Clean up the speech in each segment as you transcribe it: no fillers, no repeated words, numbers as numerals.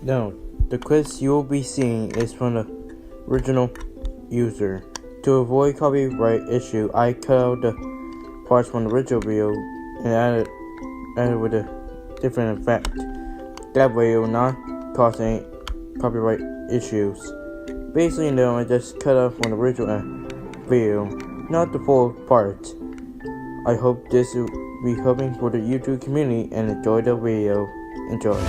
No, the quiz you will be seeing is from the original user. To avoid copyright issue, I cut out the parts from the original video and added with a different effect. That way it will not cause any copyright issues. Basically, no, I just cut out from the original video, not the full part. I hope this will be helping for the YouTube community and enjoy the video. Enjoy.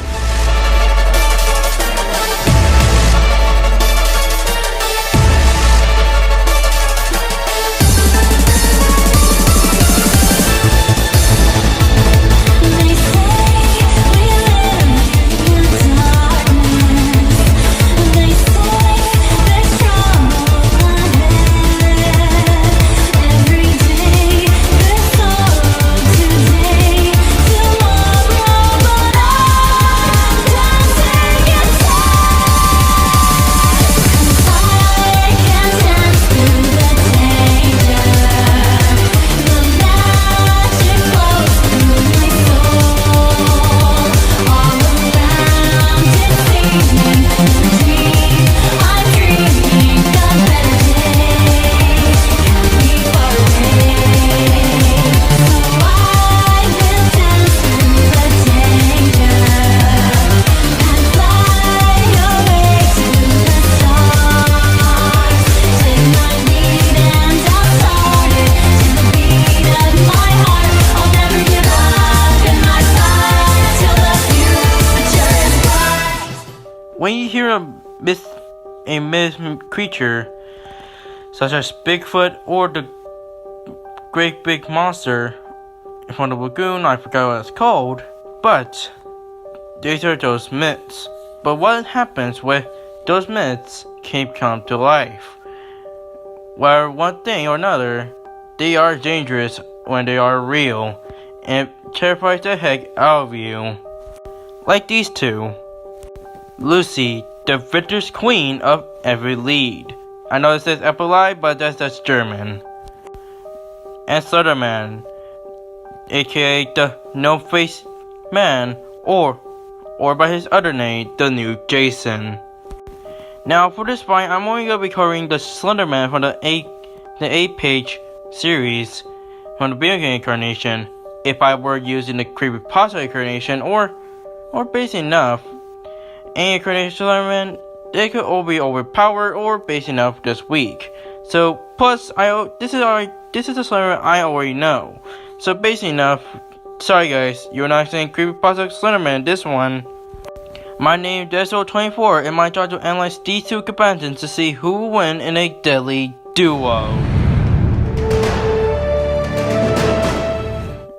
When you hear a myth creature, such as Bigfoot or the great big monster from the lagoon, I forgot what it's called, but these are those myths. But what happens when those myths can come to life? Well, one thing or another, they are dangerous when they are real, and terrifies the heck out of you. Like these two. Lucy, the victor's queen of every lead. I know it says Epilai, but that's German. And Slenderman, aka the no-face man, or by his other name, the new Jason. Now for this fight, I'm only going to be covering the Slenderman from the 8-page series from the video game incarnation. If I were using the creepypasta incarnation, or basic enough, any incarnation Slenderman, they could all be overpowered or basic enough just weak. So plus this is a Slenderman I already know. So basic enough. Sorry guys, you're not saying creepypasta Slenderman. This one. My name is Deso24, and my job to analyze these two combatants to see who will win in a deadly duo.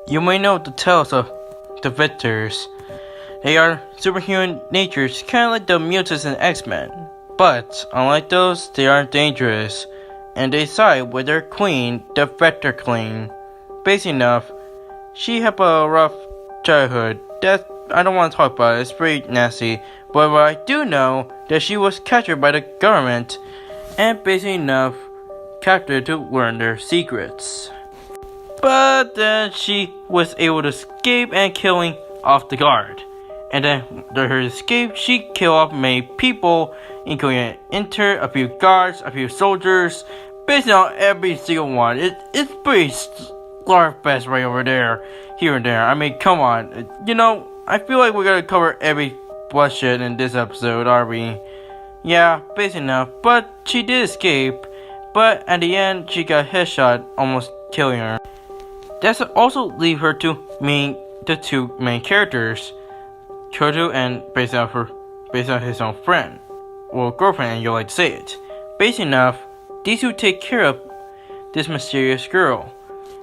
You may know the tales of the victors. They are superhuman natures, kind of like the mutants in X-Men. But, unlike those, they aren't dangerous. And they side with their queen, the Vector Queen. Basic enough, she had a rough childhood. That I don't want to talk about it, it's pretty nasty. But what I do know, that she was captured by the government, and basic enough, captured to learn their secrets. But then she was able to escape and killing off the guard. And then during her escape, she killed off many people, including an intern, a few guards, a few soldiers, basically on every single one. It's pretty Larfest right over there, here and there. I mean, come on. You know, I feel like we're gonna cover every bloodshed in this episode, are we? Yeah, basic enough. But she did escape. But at the end, she got headshot, almost killing her. That's also leave her to the two main characters. Chojo and based on his own friend, or girlfriend, and you like to say it. Basic enough, these two take care of this mysterious girl,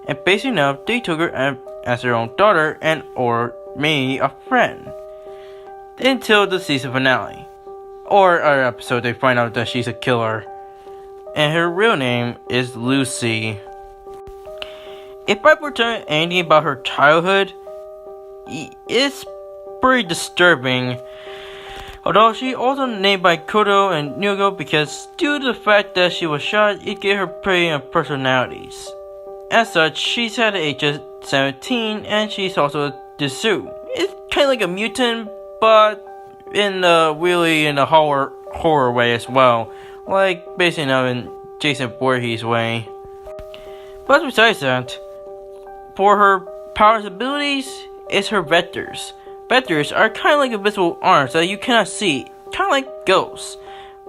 and basic enough, they took her as their own daughter and or maybe a friend. Until the season finale, or our episode, they find out that she's a killer, and her real name is Lucy. If I were to tell anything about her childhood, it's pretty disturbing. Although she also named by Kodo and Nugo because due to the fact that she was shot, it gave her pretty personalities. As such, she's at the age of 17 and she's also a Dessous. It's kind of like a mutant, but in a horror way as well, like basically in Jason Voorhees way. But besides that, for her powers abilities, is her vectors. Vectors are kind of like invisible arms that you cannot see, kind of like ghosts.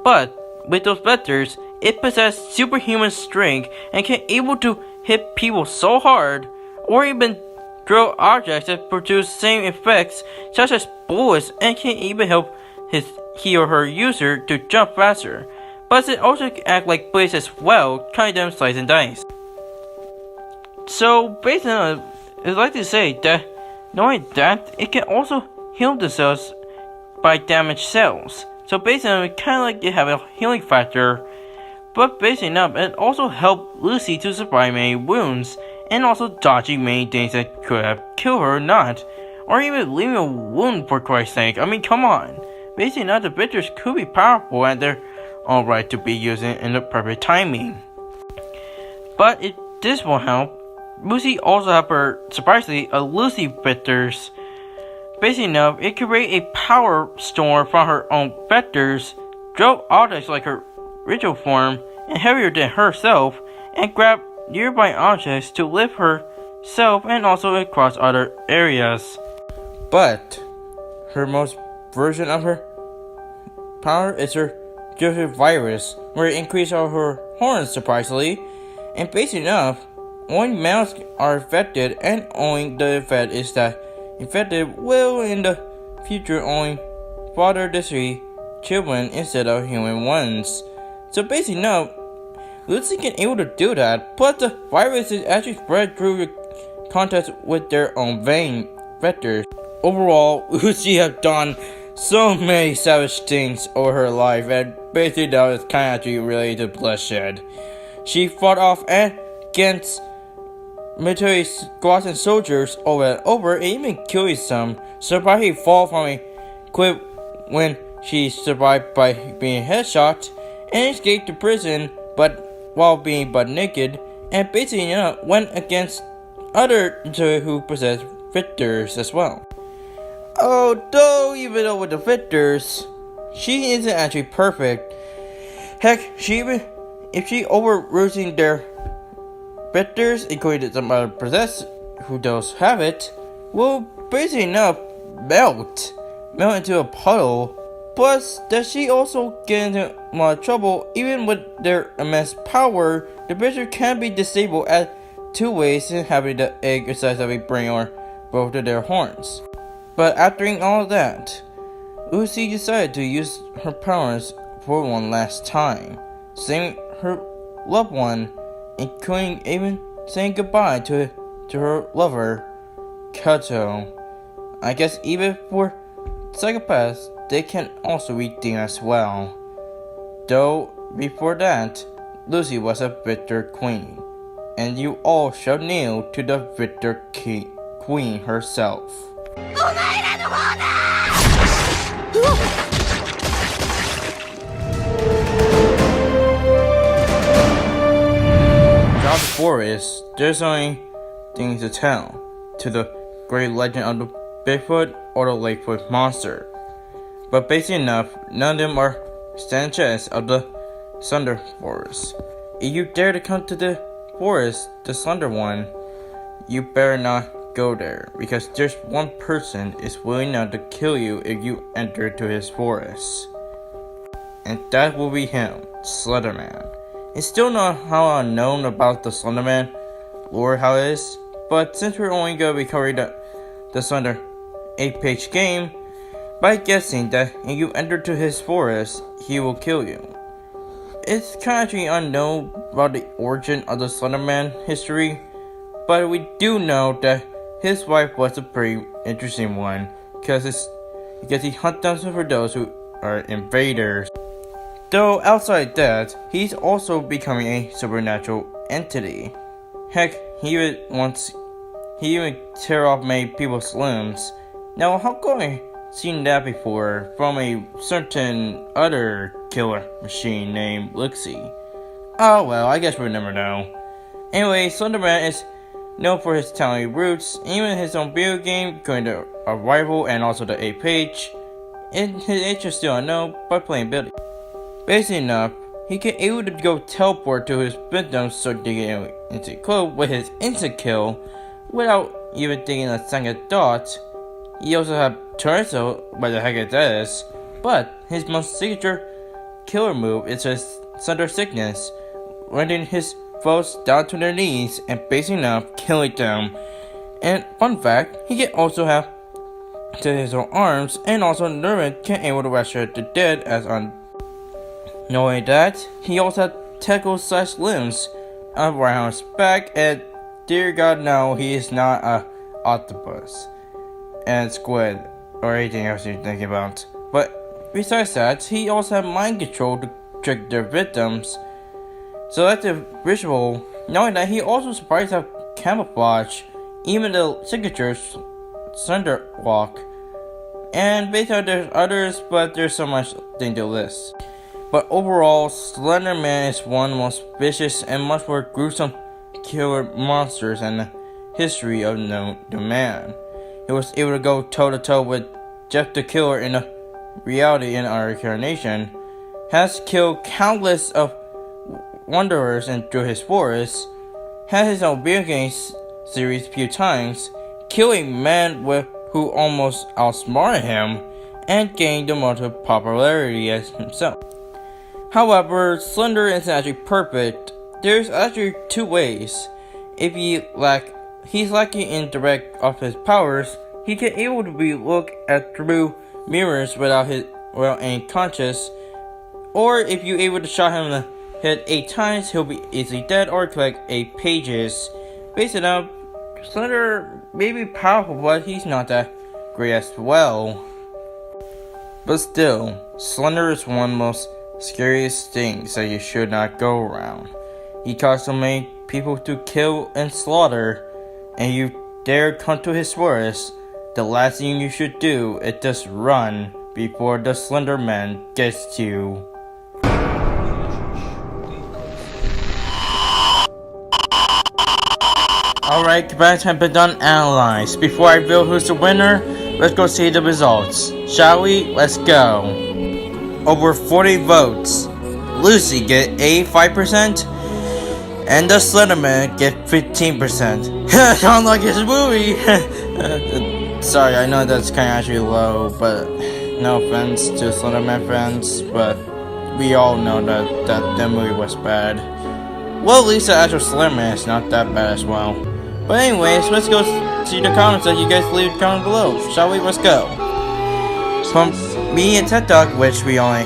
But with those vectors, it possesses superhuman strength and can able to hit people so hard, or even throw objects that produce same effects, such as bullets, and can even help he or her user to jump faster. But it also can act like bullets as well, kind of slice and dice. So based on I'd like to say that knowing that it can also heal the cells by damaged cells. So basically, it kind of like they have a healing factor. But basically enough, it also helped Lucy to survive many wounds, and also dodging many things that could have killed her or not, or even leaving a wound for Christ's sake. I mean, come on. Basically enough, the victors could be powerful and they're alright to be using in the perfect timing. But if this will help, Lucy also have her, surprisingly, a Lucy vectors. Basically enough, it could create a power storm from her own vectors, drove objects like her original form and heavier than herself, and grab nearby objects to lift herself and also across other areas. But her most version of her power is her Joseph virus, where it increases all her horns surprisingly, and basically enough, only males are affected, and only the effect is that infected will in the future only father the three children instead of human ones. So basically no, Lucy can able to do that, plus the virus is actually spread through the contact with their own vein vectors. Overall, Lucy has done so many savage things over her life, and basically now it's kind of actually related to bloodshed. She fought off against military squads and soldiers over and over, and even killing some. Surprisingly fall from a cliff when she survived by being headshot and escaped to prison, but while being butt naked, and basically went against other who possess victors as well. Although even though with the victors, she isn't actually perfect. Heck, if she overusing their victors, including some other possessed who does have it, will basically melt into a puddle. Plus, that she also get into a lot of trouble. Even with their immense power, the victor can be disabled at two ways in having the egg the size of a brain or both of their horns. But after all of that, Lucy decided to use her powers for one last time, saving her loved one, including even saying goodbye to her lover, Kato. I guess even for psychopaths, they can also redeem as well. Though, before that, Lucy was a victor queen, and you all shall kneel to the victor queen herself. Throughout the forest, there's only things to tell to the great legend of the Bigfoot or the Lakefoot monster. But basically enough, none of them are stand chance of the Slender forest. If you dare to come to the forest, the Slender one, you better not go there, because there's one person is willing now to kill you if you enter to his forest. And that will be him, Slenderman. It's still not how unknown about the Slenderman lore how it is, but since we're only going to be covering the Slender 8-page game, by guessing that if you enter to his forest, he will kill you. It's kind of actually unknown about the origin of the Slenderman history, but we do know that his wife was a pretty interesting one, because he hunts down for those who are invaders. Though outside that, he's also becoming a supernatural entity. Heck, he even tear off many people's limbs. Now, how come I seen that before from a certain other killer machine named Lixie? Oh well, I guess we'll never know. Anyway, Slenderman is known for his talented roots, even his own video game, going to Arrival and also the 8-page. and his age is still unknown by playing ability. Basic enough, he can able to go teleport to his victims so they get into kill with his instant kill without even thinking a second thought. He also has torso, what the heck it is, but his most signature killer move is his Thunder Sickness, rendering his foes down to their knees and basing up, killing them. And fun fact, he can also have to his own arms, and also Nerman can able to resurrect the dead as on. Knowing that, he also has tentacle limbs around his back, and dear God no, he is not a octopus and squid or anything else you're thinking about. But besides that, he also has mind control to trick their victims. Selective visual, knowing that he also surprised have camouflage, even the signatures Slender walk. And based on there's others, but there's so much thing to list. But overall, Slenderman is one of the most vicious and much more gruesome killer monsters in the history of the man. He was able to go toe to toe with Jeff the Killer in a reality in our incarnation, has killed countless of wanderers and through his forest, had his own video games series a few times, killing men who almost outsmarted him, and gained the most popularity as himself. However, Slender isn't actually perfect. There's actually two ways. If he's lacking in direct of his powers, he can able to be looked at through mirrors without any conscious, or if you able to shot him in the head 8 times, he'll be easily dead or collect 8 pages. Based it out, Slender may be powerful, but he's not that great as well. But still, Slender is one of the most scariest things that you should not go around. He caused so many people to kill and slaughter, and you dare come to his forest. The last thing you should do is just run before the Slenderman gets to you. Alright, combatants have been done analyzed. Before I reveal who's the winner, let's go see the results. Shall we? Let's go. Over 40 votes. Lucy get 85%, and the Slenderman get 15%. Sounds like his movie. Sorry, I know that's kind of actually low, but no offense to Slenderman fans, but we all know that movie was bad. Well, at least the actual Slenderman is not that bad as well. But anyways, let's go see the comments that you guys leave down below. Shall we? Let's go. From me and Ted Dog, which we only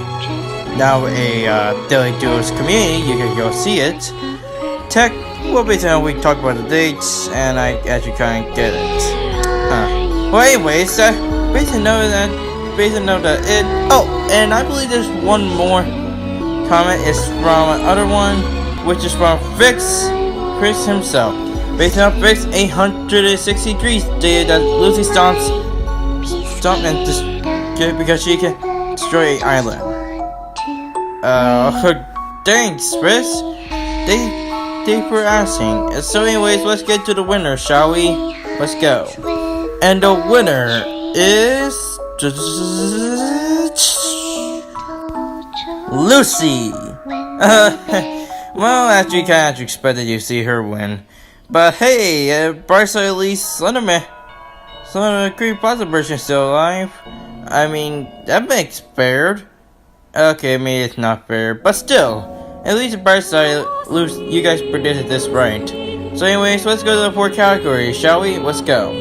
now a Daily Duels community, you can go see it. Tech, well, basically we talk about the dates, and I actually kind of get it. Well, anyways, basically know that it. Oh, and I believe there's one more comment. It's from another one, which is from Chris himself. Based on Fix 863 stated that Lucy stomps and because she can destroy an island. Thanks, Chris. Thanks for asking. So anyways, let's get to the winner, shall we? Let's go. And the winner is Lucy. Well, actually, kind of expected you to see her win. But hey, bright side at least Slenderman Creepypasta version is still alive. I mean, that makes fair. Okay, maybe it's not fair, but still, at least the bright side, you guys predicted this right. So anyways, let's go to the 4 categories, shall we? Let's go.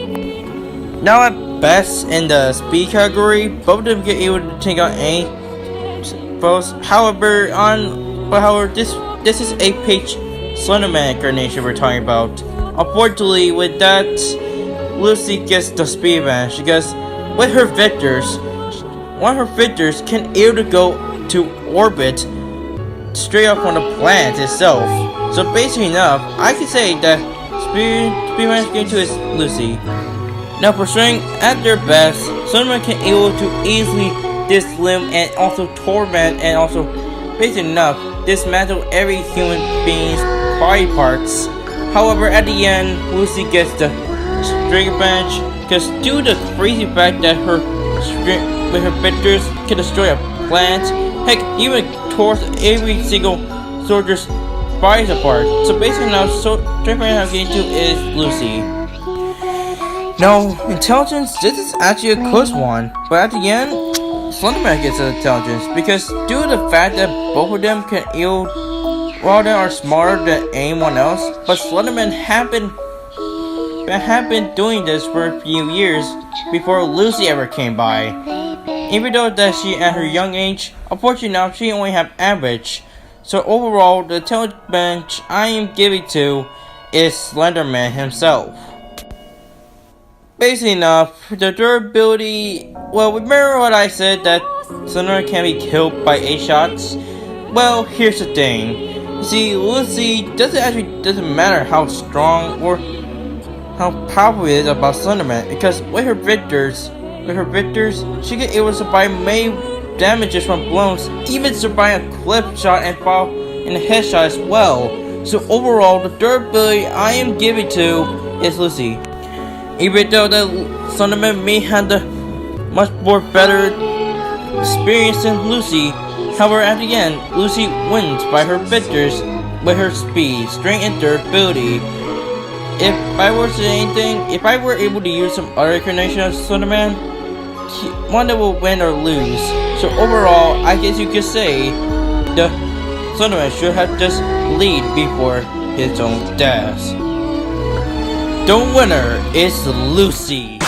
Now at best in the speed category, both of them get able to take on any foes. However, this is a page Slenderman incarnation we're talking about. Unfortunately, with that, Lucy gets the speed advantage because with her victors, one of her victors can able to go to orbit straight up from the planet itself. So basically enough, I can say that speed advantage game 2 is Lucy. Now pursuing at their best, Slenderman can able to easily dislimb and also torment and also basically enough dismantle every human being's body parts. However, at the end, Lucy gets the string advantage because due to the crazy fact that her with her victors can destroy a plant. Heck, even tore every single soldier's bodies apart. So basically now, Strength I'm getting to is Lucy. Now, intelligence, this is actually a close one, but at the end, Slenderman gets the intelligence because due to the fact that both of them can ill, while they are smarter than anyone else, but Slenderman have been doing this for a few years before Lucy ever came by. Even though that she at her young age, unfortunately now she only have average. So overall, the intelligence I am giving to is Slenderman himself. Basically enough, the durability, well, remember what I said that Slender can be killed by 8 shots? Well, here's the thing. You see, Lucy doesn't matter how strong or how powerful it is about Slenderman, because with her victors, she can able to survive many damages from blows, even survive a clip shot and fall in a headshot as well. So overall, the durability I am giving to is Lucy. Even though the Slenderman may have the much more better experience than Lucy, however at the end, Lucy wins by her victors with her speed, strength, and durability. If I were to say anything, if I were able to use some other incarnation of Slenderman, one that will win or lose. So overall, I guess you could say the Slenderman should have just lead before his own death. The winner is Lucy.